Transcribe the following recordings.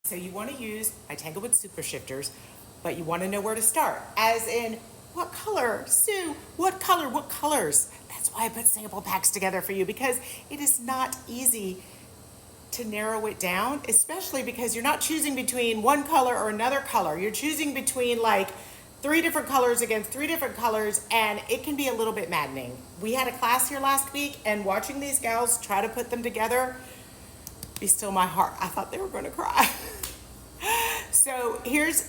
So you want to use my Tanglewood Sue-per Shifters, but you want to know where to start. As in, what color? Sue, what color? What colors? That's why I put sample packs together for you, because it is not easy to narrow it down, especially because you're not choosing between one color or another color. You're choosing between like 3 different colors against 3 different colors, and it can be a little bit maddening. We had a class here last week, and watching these gals try to put them together, be still my heart. I thought they were going to cry. So here's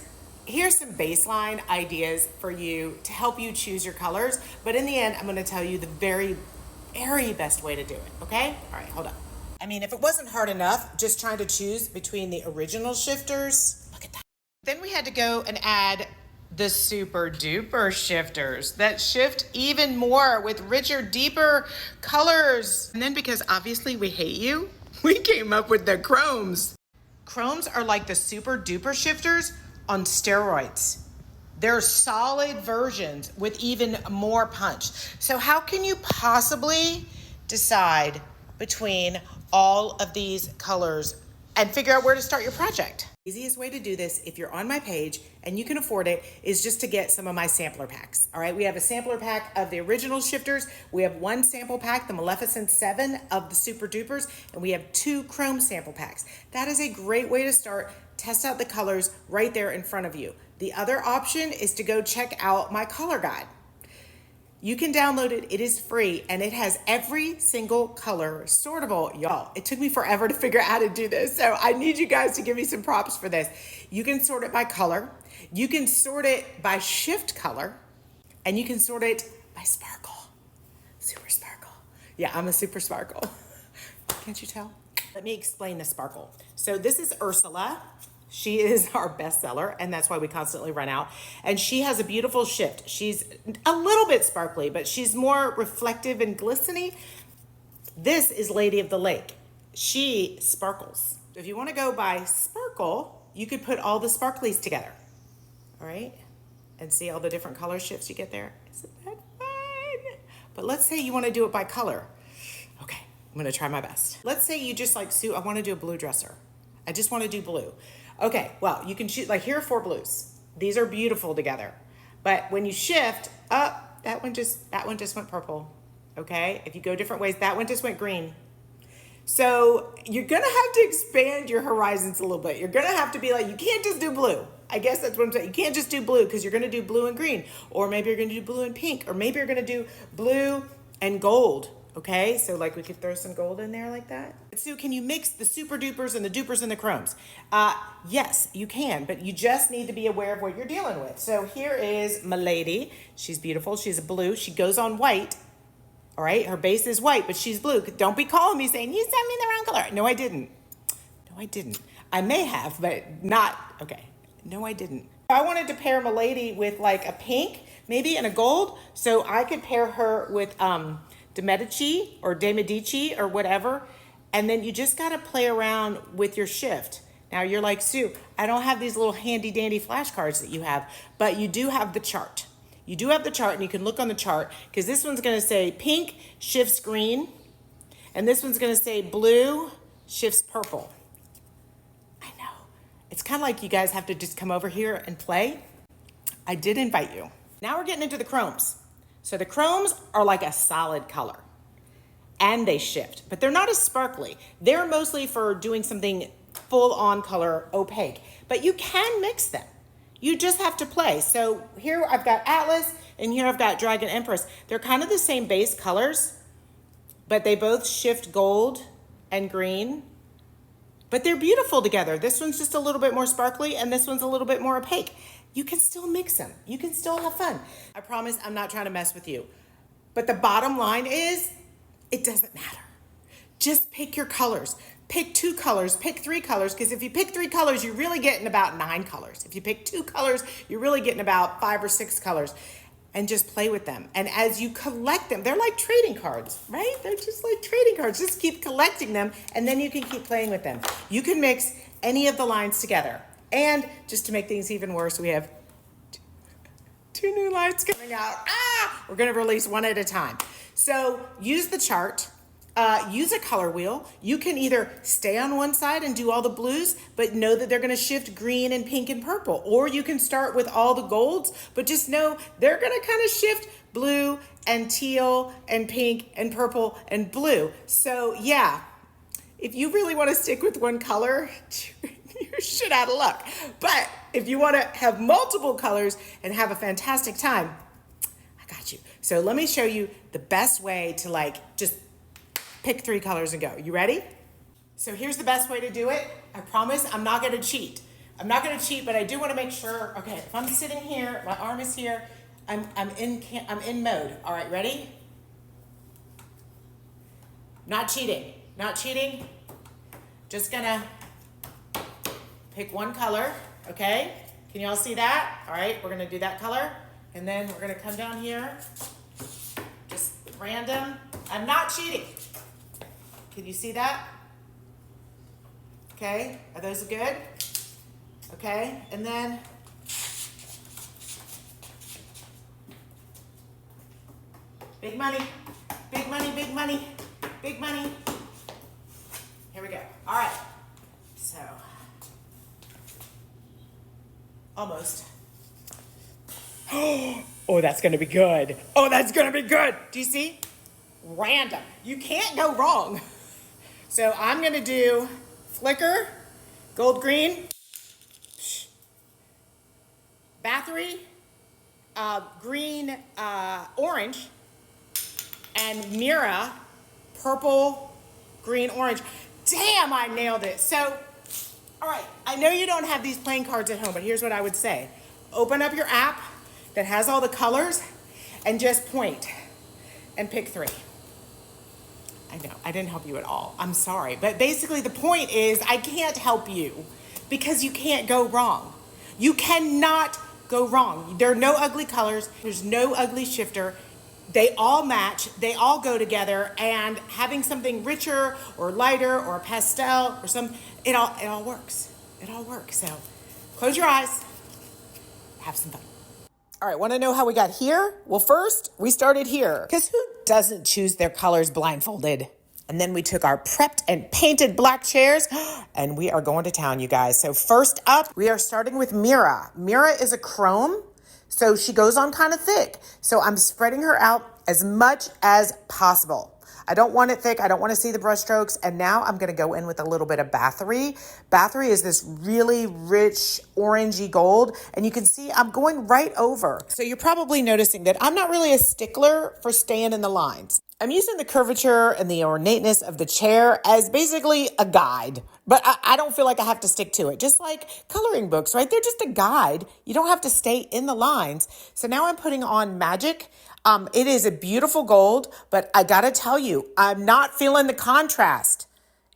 some baseline ideas for you to help you choose your colors. But in the end, I'm going to tell you the very best way to do it. Okay? All right, hold on. I mean, if it wasn't hard enough, just trying to choose between the original shifters, look at that. Then we had to go and add the super duper shifters that shift even more with richer, deeper colors. And then because obviously we hate you, we came up with the chromes. Chromes are like the super duper shifters on steroids. They're solid versions with even more punch. So how can you possibly decide between all of these colors and figure out where to start your project? Easiest way to do this, if you're on my page and you can afford it, is just to get some of my sampler packs. All right, we have a sampler pack of the original shifters. We have 1 sample pack, the Maleficent 7 of the Super Dupers, and we have 2 chrome sample packs. That is a great way to start. Test out the colors right there in front of you. The other option is to go check out my color guide. You can download it. It is free, and it has every single color sortable. Y'all, it took me forever to figure out how to do this, so I need you guys to give me some props for this. You can sort it by color. You can sort it by shift color, and you can sort it by sparkle. Super sparkle. Yeah, I'm a super sparkle. Can't you tell? Let me explain the sparkle. So this is Ursula. She is our bestseller, and that's why we constantly run out. And she has a beautiful shift. She's a little bit sparkly, but she's more reflective and glistening. This is Lady of the Lake. She sparkles. If you want to go by sparkle, you could put all the sparklies together. All right? And see all the different color shifts you get there. Isn't that fun? But let's say you want to do it by color. Okay, I'm going to try my best. Let's say you just like, Sue, I want to do a blue dresser. I just want to do blue. Okay, well, you can choose, like here are 4 blues. These are beautiful together. But when you shift up, that one just went purple. Okay, if you go different ways, that one just went green. So you're gonna have to expand your horizons a little bit. You're gonna have to be like, you can't just do blue. I guess that's what I'm saying. You can't just do blue because you're gonna do blue and green, or maybe you're gonna do blue and pink, or maybe you're gonna do blue and gold. Okay, so like we could throw some gold in there like that. Sue, can you mix the super dupers and the dupers and the chromes? Yes, you can, but you just need to be aware of what you're dealing with. So here is my lady. She's beautiful. She's a blue. She goes on white. All right, her base is white, but she's blue. Don't be calling me saying, you sent me the wrong color. No, I didn't. No, I didn't. I may have, but not, okay. No, I didn't. I wanted to pair my lady with like a pink, maybe, and a gold, so I could pair her with, De Medici or De Medici or whatever. And then you just got to play around with your shift. Now you're like, Sue, I don't have these little handy dandy flashcards that you have, but you do have the chart. You do have the chart, and you can look on the chart because this one's going to say pink shifts green, and this one's going to say blue shifts purple. I know. It's kind of like you guys have to just come over here and play. I did invite you. Now we're getting into the chromes. So the chromes are like a solid color, and they shift, but they're not as sparkly. They're mostly for doing something full on color opaque, but you can mix them. You just have to play. So here I've got Atlas, and here I've got Dragon Empress. They're kind of the same base colors, but they both shift gold and green, but they're beautiful together. This one's just a little bit more sparkly, and this one's a little bit more opaque. You can still mix them. You can still have fun. I promise I'm not trying to mess with you. But the bottom line is, it doesn't matter. Just pick your colors. Pick 2 colors, pick 3 colors, because if you pick 3 colors, you're really getting about 9 colors. If you pick 2 colors, you're really getting about 5 or 6 colors. And just play with them. And as you collect them, they're like trading cards, right? They're just like trading cards. Just keep collecting them, and then you can keep playing with them. You can mix any of the lines together. And just to make things even worse, we have 2 new lines coming out. We're going to release one at a time. So use the chart. use a color wheel. You can either stay on one side and do all the blues, but know that they're gonna shift green and pink and purple. Or you can start with all the golds, but just know they're gonna kind of shift blue and teal and pink and purple and blue. So yeah, if you really wanna stick with one color, you're shit out of luck. But if you wanna have multiple colors and have a fantastic time, I got you. So let me show you the best way to like just pick 3 colors and go. You ready? So here's the best way to do it. I promise I'm not gonna cheat. I'm not gonna cheat, but I do wanna make sure, okay, if I'm sitting here, my arm is here, I'm in mode. All right, ready? Not cheating, not cheating. Just gonna pick one color, okay? Can you all see that? All right, we're gonna do that color. And then we're gonna come down here, just random. I'm not cheating. Can you see that? Okay, are those good? Okay, and then big money, big money, big money, big money. Here we go. All right, so almost. Oh, that's gonna be good. Oh, that's gonna be good. Do you see? Random. You can't go wrong. So I'm gonna do flicker, gold green, battery, green, orange, and Mira, purple, green, orange. Damn, I nailed it. So, all right, I know you don't have these playing cards at home, but here's what I would say. Open up your app that has all the colors and just point and pick 3. I know, I didn't help you at all. I'm sorry. But basically the point is I can't help you because you can't go wrong. You cannot go wrong. There are no ugly colors. There's no ugly shifter. They all match. They all go together. And having something richer or lighter or a pastel or it all works. It all works. So close your eyes. Have some fun. All right, want to know how we got here? Well, first, we started here. Because who doesn't choose their colors blindfolded? And then we took our prepped and painted black chairs, and we are going to town, you guys. So first up, we are starting with Mira. Mira is a chrome, so she goes on kind of thick. So I'm spreading her out as much as possible. I don't want it thick. I don't want to see the brush strokes. And now I'm going to go in with a little bit of Bathory. Bathory is this really rich orangey gold. And you can see I'm going right over. So you're probably noticing that I'm not really a stickler for staying in the lines. I'm using the curvature and the ornateness of the chair as basically a guide. But I don't feel like I have to stick to it. Just like coloring books, right? They're just a guide. You don't have to stay in the lines. So now I'm putting on Magic. It is a beautiful gold, but I gotta tell you, I'm not feeling the contrast.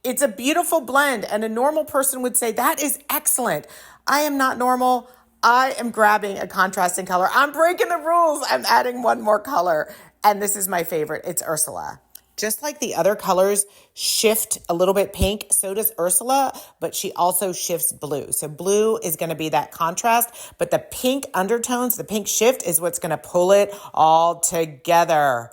It's a beautiful blend, and a normal person would say, that is excellent. I am not normal. I am grabbing a contrasting color. I'm breaking the rules. I'm adding one more color, and this is my favorite. It's Ursula. Just like the other colors shift a little bit pink, so does Ursula, but she also shifts blue. So blue is going to be that contrast, but the pink undertones, the pink shift is what's going to pull it all together.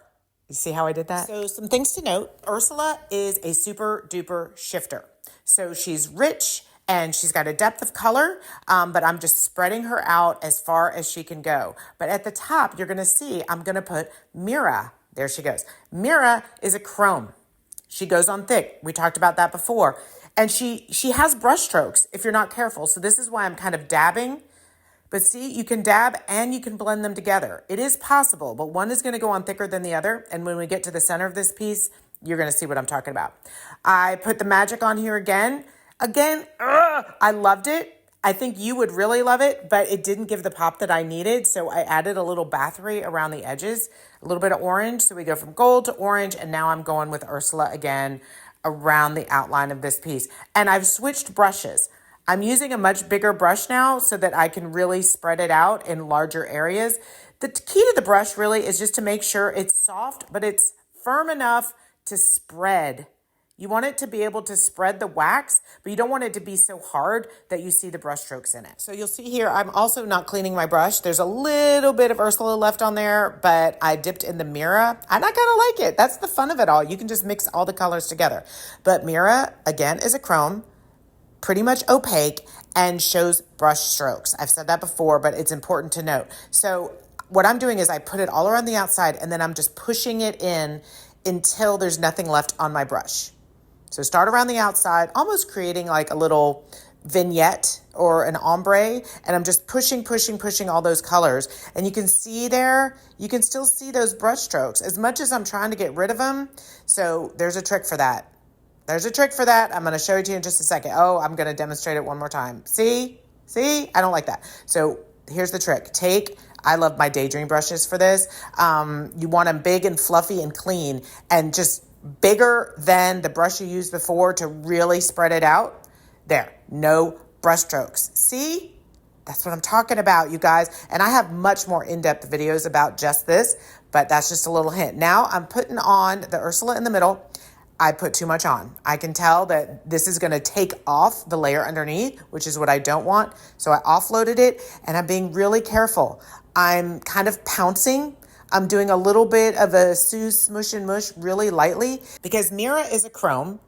You see how I did that? So some things to note. Ursula is a super duper shifter. So she's rich and she's got a depth of color, but I'm just spreading her out as far as she can go. But at the top, you're going to see I'm going to put Mira. There she goes. Mira is a chrome. She goes on thick. We talked about that before. And she has brush strokes if you're not careful. So this is why I'm kind of dabbing. But see, you can dab and you can blend them together. It is possible, but one is going to go on thicker than the other. And when we get to the center of this piece, you're going to see what I'm talking about. I put the Magic on here again. I loved it. I think you would really love it, but it didn't give the pop that I needed. So I added a little Bathory around the edges, a little bit of orange. So we go from gold to orange, and now I'm going with Ursula again around the outline of this piece. And I've switched brushes. I'm using a much bigger brush now so that I can really spread it out in larger areas. The key to the brush really is just to make sure it's soft, but it's firm enough to spread. You want it to be able to spread the wax, but you don't want it to be so hard that you see the brush strokes in it. So you'll see here, I'm also not cleaning my brush. There's a little bit of Ursula left on there, but I dipped in the Mira, and I kind of like it. That's the fun of it all. You can just mix all the colors together. But Mira, again, is a chrome, pretty much opaque, and shows brush strokes. I've said that before, but it's important to note. So what I'm doing is I put it all around the outside, and then I'm just pushing it in until there's nothing left on my brush. So start around the outside, almost creating like a little vignette or an ombre. And I'm just pushing all those colors. And you can see there, you can still see those brush strokes as much as I'm trying to get rid of them. So there's a trick for that. I'm going to show it to you in just a second. Oh, I'm going to demonstrate it one more time. See, I don't like that. So here's the trick. I love my Daydream brushes for this. You want them big and fluffy and clean, and just bigger than the brush you used before to really spread it out. There, no brush strokes. See? That's what I'm talking about, you guys. And I have much more in-depth videos about just this, but that's just a little hint. Now I'm putting on the Ursula in the middle. I put too much on. I can tell that this is going to take off the layer underneath, which is what I don't want. So I offloaded it, and I'm being really careful. I'm kind of pouncing. I'm doing a little bit of a Sue smush and mush really lightly, because Mira is a chrome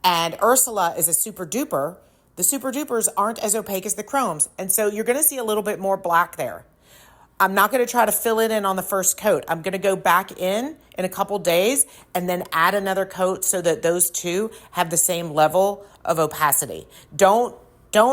and Ursula is a super duper. The super dupers aren't as opaque as the chromes. And so you're going to see a little bit more black there. I'm not going to try to fill it in on the first coat. I'm going to go back in a couple days and then add another coat so that those two have the same level of opacity. Don't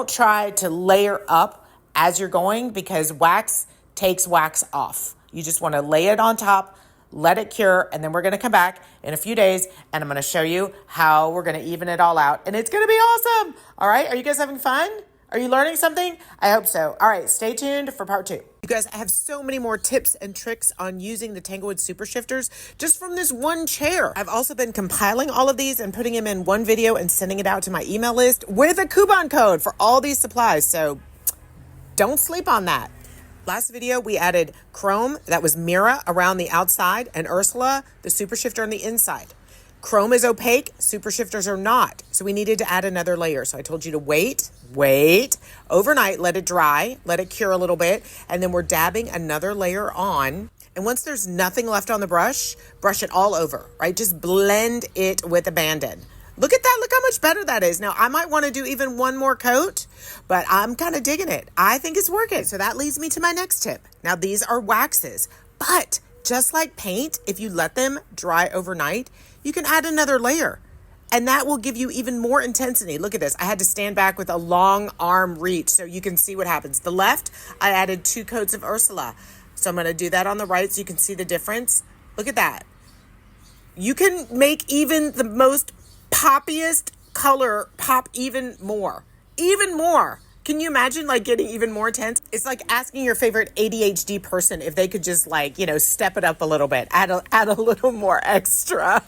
try to layer up as you're going, because wax takes wax off. You just want to lay it on top, let it cure, and then we're going to come back in a few days, and I'm going to show you how we're going to even it all out, and it's going to be awesome. All right, are you guys having fun? Are you learning something? I hope so. All right, stay tuned for part 2. You guys, I have so many more tips and tricks on using the Tanglewood Sue-per Shifters just from this one chair. I've also been compiling all of these and putting them in one video and sending it out to my email list with a coupon code for all these supplies, so don't sleep on that. Last video, we added chrome, that was Mira, around the outside, and Ursula, the super shifter, on the inside. Chrome is opaque, super shifters are not. So we needed to add another layer. So I told you to wait overnight, let it dry, let it cure a little bit, and then we're dabbing another layer on. And once there's nothing left on the brush, brush it all over, right? Just blend it with a Band-Aid. Look at that. Look how much better that is. Now, I might want to do even one more coat, but I'm kind of digging it. I think it's working. So that leads me to my next tip. Now, these are waxes, but just like paint, if you let them dry overnight, you can add another layer, and that will give you even more intensity. Look at this. I had to stand back with a long arm reach so you can see what happens. The left, I added 2 coats of Ursula. So I'm going to do that on the right so you can see the difference. Look at that. You can make even the most poppiest color pop even more. Can you imagine like getting even more intense? It's like asking your favorite ADHD person if they could just like, step it up a little bit, add a little more extra.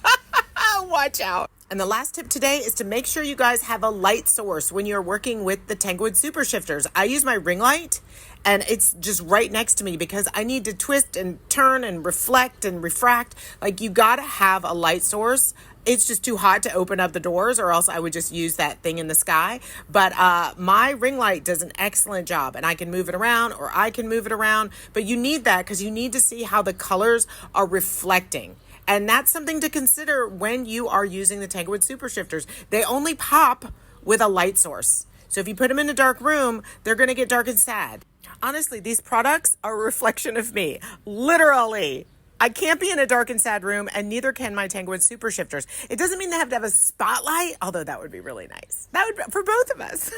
Watch out. And the last tip today is to make sure you guys have a light source when you're working with the Tanglewood Sue-per Shifters. I use my ring light, and it's just right next to me because I need to twist and turn and reflect and refract. Like, you got to have a light source. It's just too hot to open up the doors, or else I would just use that thing in the sky. But my ring light does an excellent job, and I can move it around, or I can move it around. But you need that because you need to see how the colors are reflecting. And that's something to consider when you are using the Tanglewood Sue-per Shifters. They only pop with a light source. So if you put them in a dark room, they're going to get dark and sad. Honestly, these products are a reflection of me. Literally. I can't be in a dark and sad room, and neither can my Tanglewood Sue-per Shifters. It doesn't mean they have to have a spotlight, although that would be really nice. That would be for both of us.